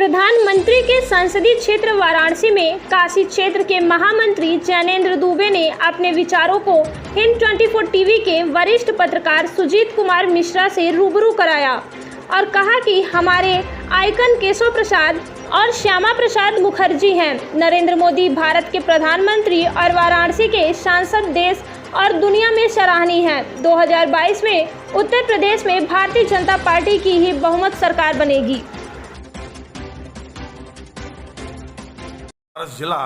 प्रधानमंत्री के संसदीय क्षेत्र वाराणसी में काशी क्षेत्र के महामंत्री जैनेंद्र दुबे ने अपने विचारों को हिंद 24 टीवी के वरिष्ठ पत्रकार सुजीत कुमार मिश्रा से रूबरू कराया और कहा कि हमारे आइकन केशव प्रसाद और श्यामा प्रसाद मुखर्जी हैं। नरेंद्र मोदी भारत के प्रधानमंत्री और वाराणसी के सांसद देश और दुनिया में सराहनीय हैं। 2022 में उत्तर प्रदेश में भारतीय जनता पार्टी की ही बहुमत सरकार बनेगी। जिला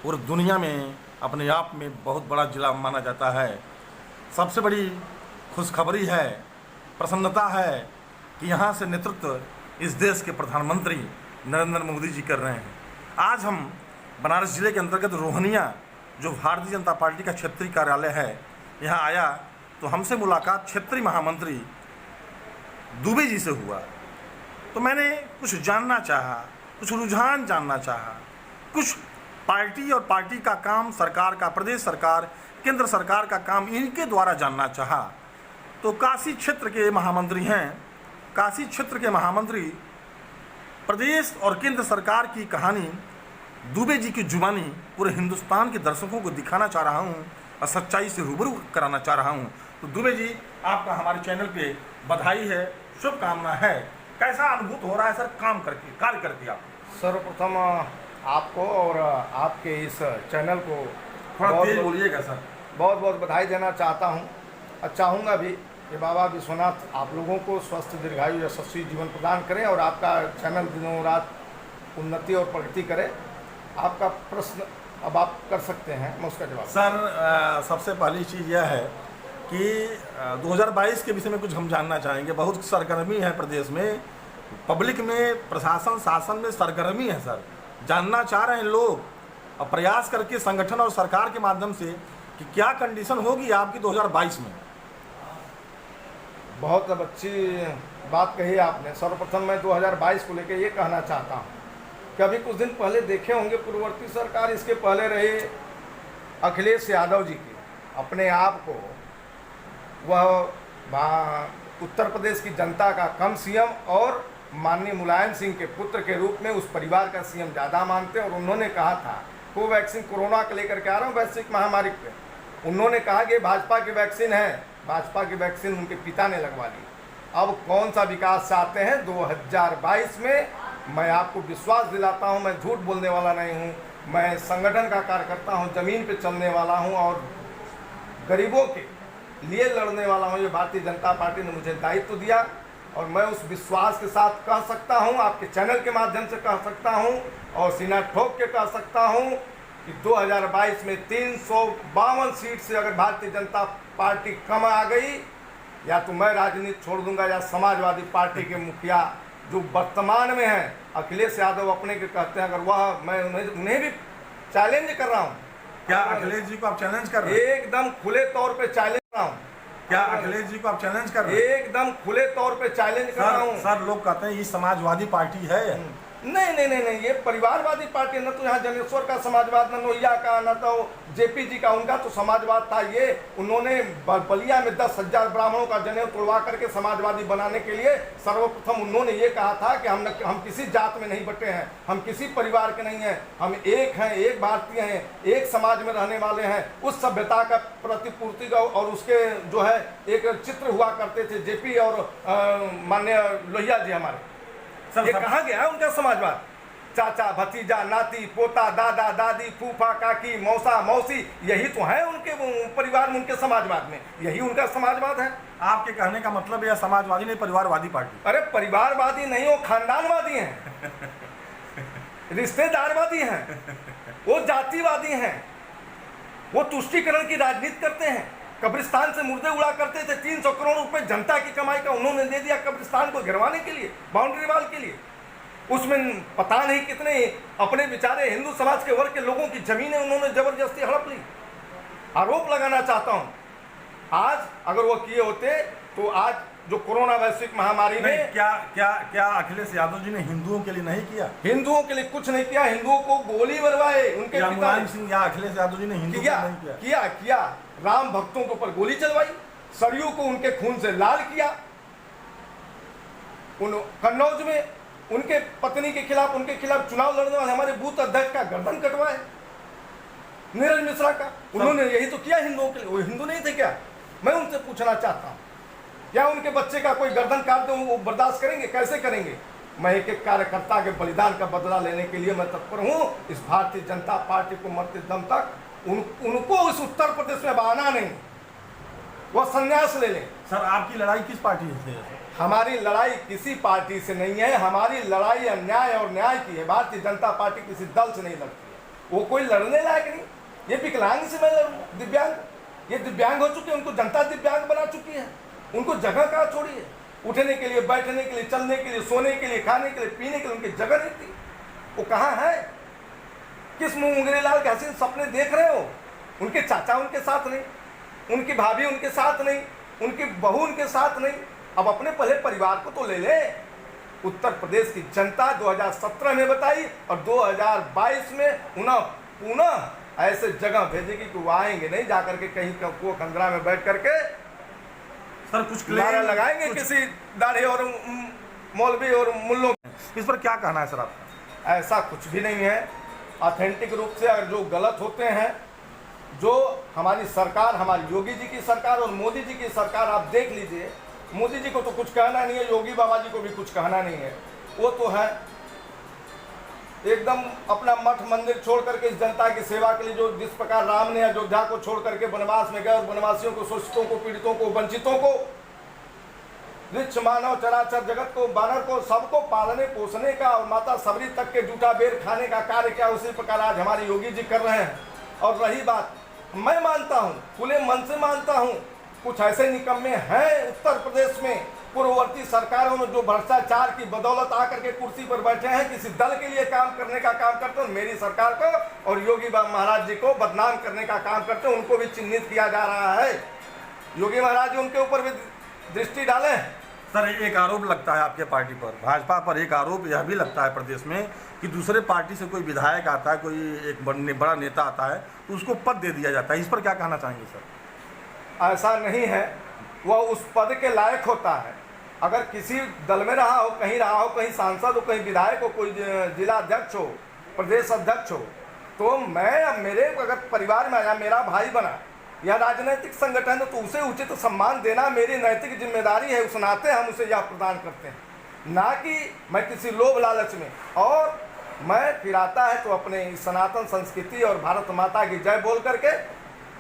पूरी दुनिया में अपने आप में बहुत बड़ा जिला माना जाता है। सबसे बड़ी खुशखबरी है, प्रसन्नता है कि यहाँ से नेतृत्व इस देश के प्रधानमंत्री नरेंद्र मोदी जी कर रहे हैं। आज हम बनारस जिले के अंतर्गत रोहनिया, जो भारतीय जनता पार्टी का क्षेत्रीय कार्यालय है, यहाँ आया तो हमसे मुलाकात क्षेत्रीय महामंत्री दुबे जी से हुआ। तो मैंने कुछ जानना चाहा, कुछ रुझान जानना चाहा, कुछ पार्टी और पार्टी का काम, सरकार का, प्रदेश सरकार, केंद्र सरकार का काम इनके द्वारा जानना चाहा। तो काशी क्षेत्र के महामंत्री हैं। काशी क्षेत्र के महामंत्री प्रदेश और केंद्र सरकार की कहानी दुबे जी की जुबानी पूरे हिंदुस्तान के दर्शकों को दिखाना चाह रहा हूं और सच्चाई से रूबरू कराना चाह रहा हूं। तो दुबे जी, आपका हमारे चैनल पे बधाई है, शुभकामना है। कैसा अनुभूत हो रहा है सर कार्य करके आप? सर्वप्रथम आपको और आपके इस चैनल को थोड़ा तेज बोलिएगा सर। बहुत बहुत बधाई देना चाहता हूं और चाहूँगा भी कि बाबा विश्वनाथ आप लोगों को स्वस्थ, दीर्घायु, यशस्वी जीवन प्रदान करें और आपका चैनल दिनों रात उन्नति और प्रगति करे। आपका प्रश्न अब आप कर सकते हैं, मैं उसका जवाब। सर, सबसे पहली चीज़ यह है कि 2022 के विषय में कुछ हम जानना चाहेंगे। बहुत सरगर्मी है प्रदेश में, पब्लिक में, प्रशासन शासन में सरगर्मी है सर। जानना चाह रहे हैं लोग और प्रयास करके संगठन और सरकार के माध्यम से कि क्या कंडीशन होगी आपकी 2022 में। बहुत अच्छी बात कही आपने। सर्वप्रथम मैं 2022 को लेकर ये कहना चाहता हूँ कि अभी कुछ दिन पहले देखे होंगे पूर्ववर्ती सरकार, इसके पहले रहे अखिलेश यादव जी की अपने आप को वह उत्तर प्रदेश की जनता का कम सीएम और माननीय मुलायम सिंह के पुत्र के रूप में उस परिवार का सीएम ज़्यादा मानते हैं। और उन्होंने कहा था कोवैक्सीन, कोरोना को लेकर के आ रहा हूँ, वैश्विक महामारी पे, उन्होंने कहा कि भाजपा की वैक्सीन है। भाजपा की वैक्सीन उनके पिता ने लगवा ली। अब कौन सा विकास चाहते हैं 2022 में? मैं आपको विश्वास दिलाता हूं, मैं झूठ बोलने वाला नहीं हूं। मैं संगठन का कार्यकर्ता हूं, ज़मीन पे चलने वाला हूं और गरीबों के लिए लड़ने वाला हूं। ये भारतीय जनता पार्टी ने मुझे दायित्व दिया और मैं उस विश्वास के साथ कह सकता हूं, आपके चैनल के माध्यम से कह सकता हूं और सीना ठोक के कह सकता हूं कि 2022 में 352 सीट से अगर भारतीय जनता पार्टी कम आ गई, या तो मैं राजनीति छोड़ दूंगा या समाजवादी पार्टी के मुखिया जो वर्तमान में हैं, अखिलेश यादव अपने के कहते हैं, अगर वह, मैं उन्हें भी चैलेंज कर रहा हूं। क्या अखिलेश जी को आप चैलेंज कर रहे हैं? एकदम खुले तौर पे चैलेंज कर रहा हूं। क्या अखिलेश जी को आप चैलेंज कर रहे हैं? एकदम खुले तौर पे चैलेंज कर रहा हूं। सर, लोग कहते हैं ये समाजवादी पार्टी है। नहीं नहीं नहीं नहीं, ये परिवारवादी पार्टी। न तो यहाँ जनेश्वर का समाजवाद, न नोहिया का, न तो जेपी जी का, उनका तो समाजवाद था। ये उन्होंने बलिया में 10,000 ब्राह्मणों का जनेऊ तोड़वा करके समाजवादी बनाने के लिए सर्वप्रथम उन्होंने ये कहा था कि हम किसी जात में नहीं बटे हैं, हम किसी परिवार के नहीं हैं, हम एक हैं, एक भारतीय हैं, एक समाज में रहने वाले हैं। उस सभ्यता का प्रतिपूर्ति और उसके जो है एक चित्र हुआ करते थे जेपी और माननीय लोहिया जी हमारे। ये कहा गया है उनका समाजवाद? चाचा, भतीजा, नाती, पोता, दादा, दादी, फूफा, काकी, मौसा, मौसी, यही तो है उनके परिवार में, उनके समाजवाद में, यही उनका समाजवाद है। आपके कहने का मतलब यह समाजवादी नहीं, परिवारवादी पार्टी? अरे परिवारवादी नहीं, वो खानदानवादी हैं, रिश्तेदारवादी हैं, वो जातिवादी हैं, वो तुष्टीकरण की राजनीति करते हैं। कब्रिस्तान से मुर्दे उड़ा करते थे। 300 करोड़ रुपए जनता की कमाई का उन्होंने दे दिया कब्रिस्तान को गिरवाने के लिए, बाउंड्री वाल के लिए। उसमें पता नहीं कितने अपने बेचारे हिंदू समाज के वर्ग के लोगों की जमीनें उन्होंने जबरदस्ती हड़प ली। आरोप लगाना चाहता हूं, आज अगर वो किए होते तो आज जो कोरोना वैश्विक महामारी में क्या अखिलेश यादव जी ने हिंदुओं के लिए नहीं किया? हिंदुओं के लिए कुछ नहीं किया, हिंदुओं को गोली मरवाए उनके पिता। मुलायम सिंह या अखिलेश यादव जी ने हिंदुओं को नहीं किया? किया। राम भक्तों के ऊपर गोली चलवाई, सरयू को उनके खून से लाल किया। कन्नौज में उनके पत्नी के खिलाफ, उनके खिलाफ चुनाव लड़ने वाले हमारे बूथ अध्यक्ष का गर्दन कटवाए, नीरज मिश्रा का। उन्होंने यही तो किया हिंदुओं के लिए। वो हिंदू नहीं थे क्या? मैं उनसे पूछना चाहता हूँ, क्या उनके बच्चे का कोई गर्दन काट दे वो बर्दाश्त करेंगे? कैसे करेंगे? मैं एक एक कार्यकर्ता के बलिदान का बदला लेने के लिए मैं तत्पर हूँ। इस भारतीय जनता पार्टी को मरते दम तक उनको इस उत्तर प्रदेश में बहाना नहीं, वह संन्यास ले लें। सर आपकी लड़ाई किस पार्टी से है? हमारी लड़ाई किसी पार्टी से नहीं है, हमारी लड़ाई अन्याय और न्याय की है। भारतीय जनता पार्टी किसी दल से नहीं लड़ती है, वो कोई लड़ने लायक नहीं। ये विकलांग से मैं लड़ूं, दिव्यांग, ये दिव्यांग हो चुके हैं, उनको जनता दिव्यांग बना चुकी है। उनको जगह कहाँ छोड़ी है? उठने के लिए, बैठने के लिए, चलने के लिए, सोने के लिए, खाने के लिए, पीने के लिए उनकी जगह नहीं थी। वो कहाँ है? किस मुंह मुंगरे लाल के हसीन सपने देख रहे हो? उनके चाचा उनके साथ नहीं, उनकी भाभी उनके साथ नहीं, उनकी बहू उनके साथ नहीं। अब अपने पहले परिवार को तो ले ले। उत्तर प्रदेश की जनता 2017 में बताई और 2022 में पुनः ऐसे जगह भेजेगी कि वो आएंगे नहीं, जाकर के कहीं को कंदरा में बैठ करके सर कुछ नारा लगाएंगे किसी दाढ़ी और मौलवी और मुल्लों। इस पर क्या कहना है सर आपका? ऐसा कुछ भी नहीं है। ऑथेंटिक रूप से अगर जो गलत होते हैं, जो हमारी सरकार, हमारी योगी जी की सरकार और मोदी जी की सरकार, आप देख लीजिए, मोदी जी को तो कुछ कहना नहीं है, योगी बाबा जी को भी कुछ कहना नहीं है। वो तो है एकदम अपना मठ मंदिर छोड़ करके इस जनता की सेवा के लिए, जो जिस प्रकार राम ने अयोध्या को छोड़ करके वनवास में गए और वनवासियों को, शोषितों को, पीड़ितों को, वंचितों को, वृक्ष मानव चराचर जगत को, बानर को, सबको पालने पोसने का और माता सबरी तक के जूठा बेर खाने का कार्य किया, उसी प्रकार आज हमारे योगी जी कर रहे हैं। और रही बात, मैं मानता हूँ, खुले मन से मानता हूँ, कुछ ऐसे निकम्मे हैं उत्तर प्रदेश में, पूर्ववर्ती सरकारों में, जो भ्रष्टाचार की बदौलत आकर के कुर्सी पर बैठे हैं, किसी दल के लिए काम करने का काम करते हैं, मेरी सरकार को और योगी महाराज जी को बदनाम करने का काम करते हैं। उनको भी चिन्हित किया जा रहा है। योगी महाराज जी उनके ऊपर भी दृष्टि डालें। सर एक आरोप लगता है आपके पार्टी पर, भाजपा पर एक आरोप यह भी लगता है प्रदेश में कि दूसरे पार्टी से कोई विधायक आता है, कोई एक बड़ा नेता आता है तो उसको पद दे दिया जाता है। इस पर क्या कहना चाहेंगे सर? ऐसा नहीं है, वह उस पद के लायक होता है। अगर किसी दल में रहा हो, कहीं रहा हो, कहीं सांसद हो, कहीं विधायक हो, कोई जिला अध्यक्ष हो, प्रदेश अध्यक्ष हो, तो मैं अब मेरे अगर परिवार में आया, मेरा भाई बना, यह राजनीतिक संगठन है, तो उसे उचित सम्मान देना मेरी नैतिक जिम्मेदारी है। उस नाते हम उसे यह प्रदान करते हैं, ना कि मैं किसी लोभ लालच में। और मैं फिर आता है तो अपने सनातन संस्कृति और भारत माता की जय बोल करके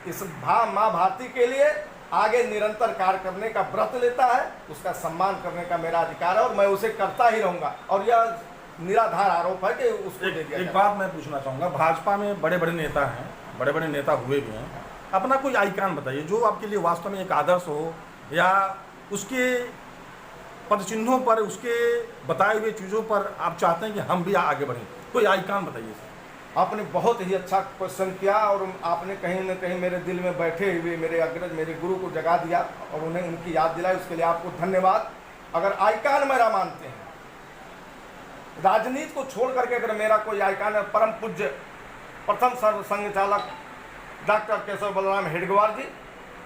इस माँ भारती के लिए आगे निरंतर कार्य करने का व्रत लेता है। उसका सम्मान करने का मेरा अधिकार है और मैं उसे करता ही रहूँगा। और यह निराधार आरोप है कि उसको दे दिया। एक बात मैं पूछना चाहूँगा, भाजपा में बड़े बड़े नेता हैं, बड़े बड़े नेता हुए भी हैं, अपना कोई आइकॉन बताइए जो आपके लिए वास्तव में एक आदर्श हो, या उसके पदचिन्हों पर, उसके बताए हुए चीज़ों पर आप चाहते हैं कि हम भी आगे बढ़ें। कोई आइकॉन बताइए सर। आपने बहुत ही अच्छा क्वेश्चन किया और आपने कहीं न कहीं मेरे दिल में बैठे हुए मेरे अग्रज, मेरे गुरु को जगा दिया और उन्हें उनकी याद दिलाई, उसके लिए आपको धन्यवाद। अगर आइकॉन मेरा मानते हैं, राजनीति को छोड़ करके अगर मेरा कोई आइकॉन है, परम पूज्य प्रथम सर्व संघ चालक डॉक्टर केशव बलराम हेडगेवार जी,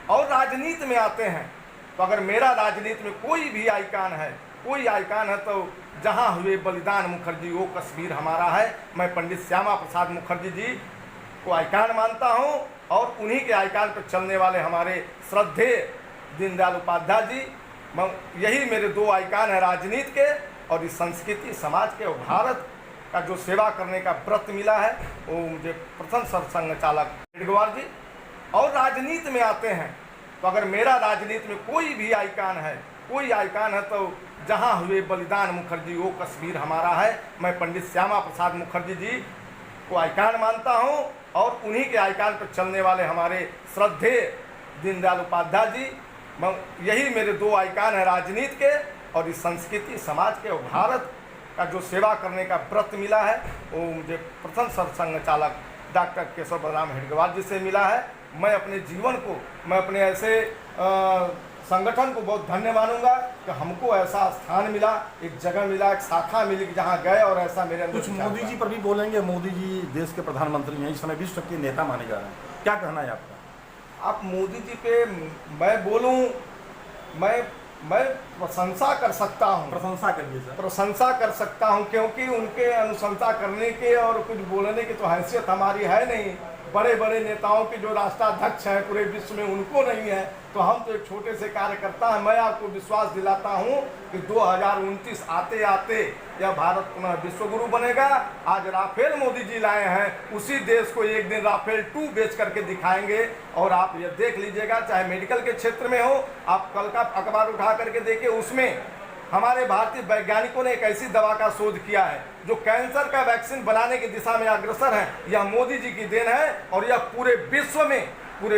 और राजनीति में आते हैं तो अगर मेरा राजनीति में कोई भी आइकॉन है, कोई आइकॉन है, तो जहाँ हुए बलिदान मुखर्जी वो कश्मीर हमारा है। मैं पंडित श्यामा प्रसाद मुखर्जी जी को आइकॉन मानता हूँ और उन्हीं के आइकॉन पर चलने वाले हमारे श्रद्धेय दीनदयाल उपाध्याय जी, यही मेरे दो आइकॉन हैं राजनीति के और इस संस्कृति समाज के और भारत का जो सेवा करने का व्रत मिला है, वो मुझे प्रथम सरसंघ चालक हेडगेवार जी। और राजनीति में आते हैं तो अगर मेरा राजनीति में कोई भी आइकॉन है, कोई आइकॉन है, तो जहाँ हुए बलिदान मुखर्जी वो कश्मीर हमारा है। मैं पंडित श्यामा प्रसाद मुखर्जी जी को आइकॉन मानता हूँ और उन्हीं के आइकॉन पर चलने वाले हमारे श्रद्धेय दीनदयाल उपाध्याय जी, यही मेरे दो आइकॉन हैं राजनीति के और इस संस्कृति समाज के और भारत का जो सेवा करने का व्रत मिला है, वो मुझे प्रथम सरसंघ चालक डॉक्टर केशव बलराम हेडगेवार जी से मिला है। मैं अपने जीवन को, मैं अपने ऐसे संगठन को बहुत धन्य मानूंगा कि हमको ऐसा स्थान मिला, एक जगह मिला, एक शाखा मिली जहाँ गए और ऐसा मेरे अंदर। कुछ मोदी जी पर भी बोलेंगे। मोदी जी देश के प्रधानमंत्री हैं, इस समय विश्व के नेता माने जा रहे हैं, क्या कहना है आपका? आप मोदी जी पे मैं बोलूं, मैं मैं प्रशंसा कर सकता हूँ, प्रशंसा करिए सर। प्रशंसा कर सकता हूँ, क्योंकि उनके अनुशंसा करने के और कुछ बोलने की तो हैसियत हमारी है नहीं। बड़े बड़े नेताओं के जो राष्ट्राध्यक्ष हैं पूरे विश्व में उनको नहीं है, तो हम तो एक छोटे से कार्यकर्ता हैं। मैं आपको विश्वास दिलाता हूँ कि 2029 आते आते यह भारत पुनः विश्वगुरु बनेगा। आज राफेल मोदी जी लाए हैं, उसी देश को एक दिन राफेल 2 बेच करके दिखाएंगे। और आप ये देख लीजिएगा, चाहे मेडिकल के क्षेत्र में हो, आप कल का अखबार उठा करके देखिए, उसमें हमारे भारतीय वैज्ञानिकों ने एक ऐसी दवा का शोध किया है जो कैंसर का वैक्सीन बनाने की दिशा में अग्रसर है। यह मोदी जी की देन है और यह पूरे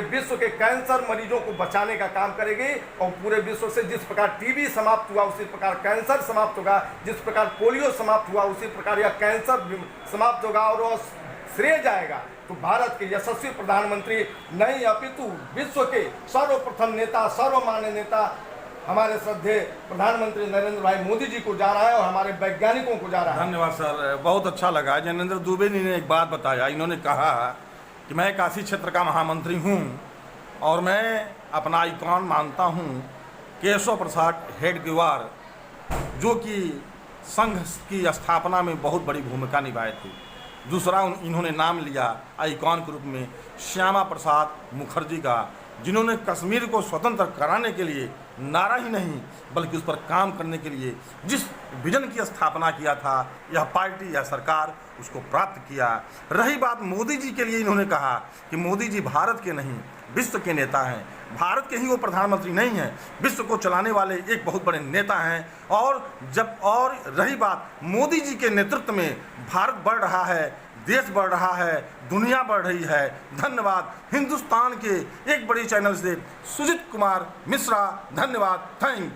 विश्व के कैंसर मरीजों को बचाने का काम करेगी। और पूरे विश्व से जिस प्रकार टीबी समाप्त हुआ उसी प्रकार कैंसर समाप्त होगा, जिस प्रकार पोलियो समाप्त हुआ उसी प्रकार यह कैंसर समाप्त होगा। और वह श्रेय जाएगा तो भारत के यशस्वी प्रधानमंत्री नहीं, अपितु विश्व के सर्वप्रथम नेता, सर्वमान्य नेता हमारे श्रद्धेय प्रधानमंत्री नरेंद्र भाई मोदी जी को जा रहा है और हमारे वैज्ञानिकों को जा रहा है। धन्यवाद सर, बहुत अच्छा लगा। ज्ञानेंद्र दुबे ने एक बात बताया, इन्होंने कहा कि मैं काशी क्षेत्र का महामंत्री हूं और मैं अपना आइकॉन मानता हूं केशव प्रसाद हेडगेवार, जो कि संघ की स्थापना में बहुत बड़ी भूमिका निभाए थे। दूसरा इन्होंने नाम लिया आइकॉन के रूप में श्यामा प्रसाद मुखर्जी का, जिन्होंने कश्मीर को स्वतंत्र कराने के लिए नारा ही नहीं बल्कि उस पर काम करने के लिए जिस विजन की स्थापना किया था, यह पार्टी या सरकार उसको प्राप्त किया। रही बात मोदी जी के लिए, इन्होंने कहा कि मोदी जी भारत के नहीं विश्व के नेता हैं। भारत के ही वो प्रधानमंत्री नहीं हैं, विश्व को चलाने वाले एक बहुत बड़े नेता हैं। और रही बात मोदी जी के नेतृत्व में भारत बढ़ रहा है, देश बढ़ रहा है, दुनिया बढ़ रही है। धन्यवाद। हिंदुस्तान के एक बड़ी चैनल से सुजीत कुमार मिश्रा, धन्यवाद, थैंक यू।